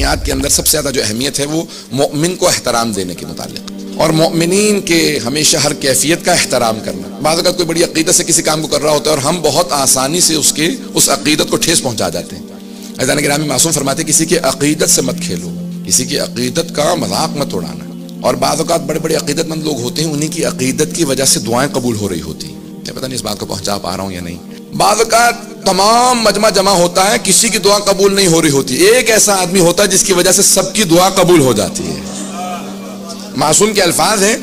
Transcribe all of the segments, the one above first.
بنیاد کے اندر سب سے زیادہ جو اہمیت ہے وہ مومن کو احترام دینے کے متعلق، اور مومنین کے ہمیشہ ہر کیفیت کا احترام کرنا۔ بعض اوقات کوئی بڑی عقیدت سے کسی کام کو کر رہا ہوتا ہے اور ہم بہت آسانی سے اس عقیدت کو ٹھیس پہنچا جاتے ہیں۔ عزیزان گرامی، معصوم فرماتے ہیں کسی کی عقیدت سے مت کھیلو، کسی کی عقیدت کا مذاق مت اڑانا۔ اور بعض اوقات بڑے بڑے عقیدت مند لوگ ہوتے ہیں، انہی کی عقیدت کی وجہ سے دعائیں قبول ہو رہی ہوتی ہیں۔ پتہ نہیں اس بات کو پہنچا پا رہا ہوں یا نہیں۔ بعض اوقات تمام مجمع جمع ہوتا ہے، کسی کی دعا قبول نہیں ہو رہی ہوتی، ایک ایسا آدمی ہوتا ہے جس کی وجہ سے سب کی دعا قبول ہو جاتی ہے۔ معصوم کے الفاظ ہیں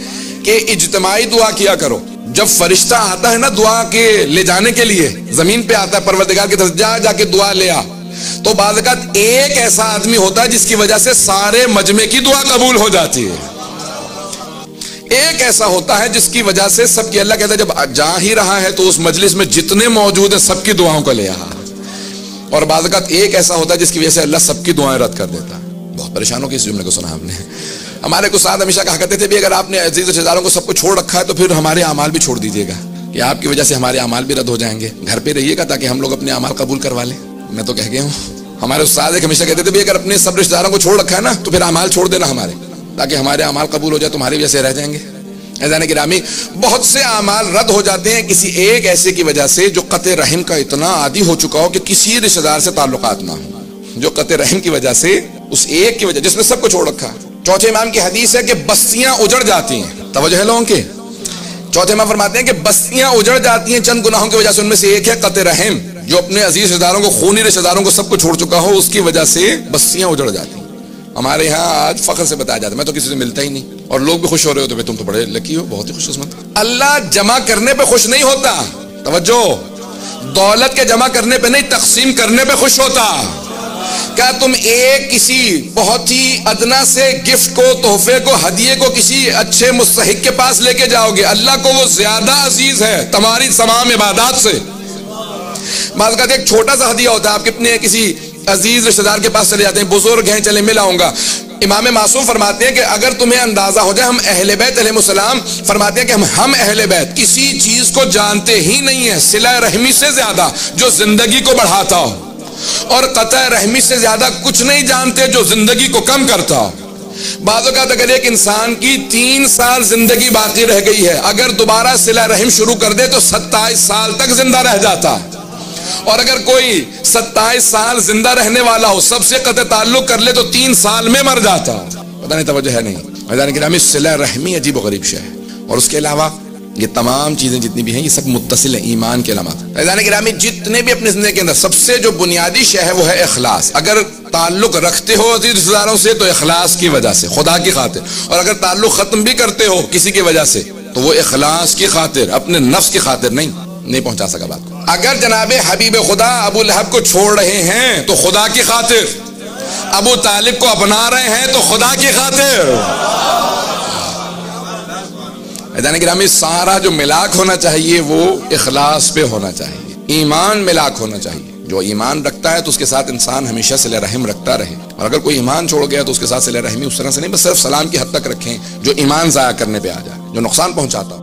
کہ اجتماعی دعا کیا کرو۔ جب فرشتہ آتا ہے نا دعا کے لے جانے کے لیے، زمین پہ آتا ہے پروردگار کی طرف، جا کے دعا لے آ، تو بعض اوقات ایک ایسا آدمی ہوتا ہے جس کی وجہ سے سارے مجمع کی دعا قبول ہو جاتی ہے۔ ایک ایسا ہوتا ہے جس کی وجہ سے سب کی، اللہ کہتا ہے جب جا ہی رہا ہے تو اس مجلس میں جتنے موجود ہیں سب کی دعاؤں کو لے آ۔ اور بعض اوقات ایک ایسا ہوتا ہے جس کی وجہ سے اللہ سب کی دعائیں رد کر دیتا ہے۔ بہت پریشانوں کی اس جملے کو سنا ہم نے۔ ہمارے کو ساتھ ہمیشہ کہا کرتے تھے بھی اگر آپ نے عزیز رشتہ داروں کو سب کو چھوڑ رکھا ہے تو پھر ہمارے اعمال بھی چھوڑ دیجیے گا، کہ آپ کی وجہ سے ہمارے اعمال بھی رد ہو جائیں گے، گھر پہ رہیے گا تاکہ ہم لوگ اپنے اعمال قبول کروا لیں۔ میں تو کہہ گیا ہوں، ہمارے استاد ہمیشہ کہتے تھے بھی اگر اپنے سب رشتہ داروں کو چھوڑ رکھا ہے نا تو پھر اعمال چھوڑ دینا ہمارے، تاکہ ہمارے اعمال قبول ہو جائے، تمہاری وجہ سے رہ جائیں گے۔ عزیزان گرامی، بہت سے اعمال رد ہو جاتے ہیں کسی ایک ایسے کی وجہ سے جو قطع رحم کا اتنا عادی ہو چکا ہو کہ کسی رشتہ دار سے تعلقات نہ ہو، جو قطع رحم کی وجہ سے، اس ایک کی وجہ جس نے سب کو چھوڑ رکھا۔ چوتھے امام کی حدیث ہے کہ بستیاں اجڑ جاتی ہیں، توجہ ہے لوگوں کے۔ چوتھے امام فرماتے ہیں کہ بستیاں اجڑ جاتی ہیں چند گناہوں کی وجہ سے، ان میں سے ایک ہے قطع رحم، جو اپنے عزیز رشتہ داروں کو، خونی رشتہ داروں کو سب کو چھوڑ چکا ہو، اس کی وجہ سے بستیاں اجڑ جاتی ہیں۔ ہمارے یہاں آج فخر سے بتایا جاتا ہے، میں تو کسی سے ملتا ہی نہیں، اور لوگ بھی خوش ہو رہے ہوتے ہیں، تم تو بڑے لکی ہو، بہت ہی خوش قسمت۔ اللہ جمع کرنے پہ خوش نہیں ہوتا، توجہ، دولت کے جمع کرنے پہ نہیں، تقسیم کرنے پہ خوش ہوتا۔ کیا تم ایک کسی بہت ہی ادنا سے گفٹ کو، تحفے کو، ہدیے کو کسی اچھے مستحق کے پاس لے کے جاؤ گے؟ اللہ کو وہ زیادہ عزیز ہے تمہاری تمام عبادات سے۔ بعض اوقات ایک چھوٹا سا ہدیہ ہوتا ہے، آپ کتنے کسی عزیز رشتہ دار کے پاس چلے جاتے ہیں، بزرگ ہیں، چلے مل آؤں گا۔ امام معصوم فرماتے ہیں کہ اگر تمہیں اندازہ ہو جائے، ہم اہل بیت علیہ السلام فرماتے ہیں کہ ہم اہل بیت کسی چیز کو جانتے ہی نہیں ہیں صلہ رحمی سے زیادہ جو زندگی کو بڑھاتا ہو، اور قطع رحمی سے زیادہ کچھ نہیں جانتے جو زندگی کو کم کرتا ہو۔ بعض اوقات اگر ایک انسان کی 3 سال زندگی باقی رہ گئی ہے، اگر دوبارہ صلہ رحم شروع کر دے تو 27 سال تک زندہ رہ جاتا ہے، اور اگر کوئی 27 سال زندہ رہنے والا ہو، سب سے قطع تعلق کر لے تو 3 سال میں مر جاتا۔ پتہ نہیں توجہ ہے نہیں؟ عزیزان گرامی، صلہ رحمی عجیب و غریب شے ہے، اور اس کے علاوہ یہ تمام چیزیں جتنی بھی ہیں یہ سب متصل ہیں ایمان کے علامات۔ عزیزان گرامی، جتنے بھی اپنی زندگی کے اندر سب سے جو بنیادی شے ہے وہ ہے اخلاص۔ اگر تعلق رکھتے ہو عزیز رشتہ داروں سے تو اخلاص کی وجہ سے، خدا کی خاطر، اور اگر تعلق ختم بھی کرتے ہو کسی کی وجہ سے تو وہ اخلاص کی خاطر، اپنے نفس کی خاطر نہیں پہنچا سکا بات کو۔ اگر جناب حبیب خدا ابو لہب کو چھوڑ رہے ہیں تو خدا کی خاطر، ابو طالب کو اپنا رہے ہیں تو خدا کی خاطر۔ عزیزان گرامی، سارا جو ملاک ہونا چاہیے وہ اخلاص پہ ہونا چاہیے، ایمان ملاک ہونا چاہیے۔ جو ایمان رکھتا ہے تو اس کے ساتھ انسان ہمیشہ صلہ رحم رکھتا رہے، اور اگر کوئی ایمان چھوڑ گیا تو اس کے ساتھ صلہ رحمی اس طرح سے نہیں، بس صرف سلام کی حد تک رکھیں جو ایمان ضائع کرنے پہ آ جائے، جو نقصان پہنچاتا ہو۔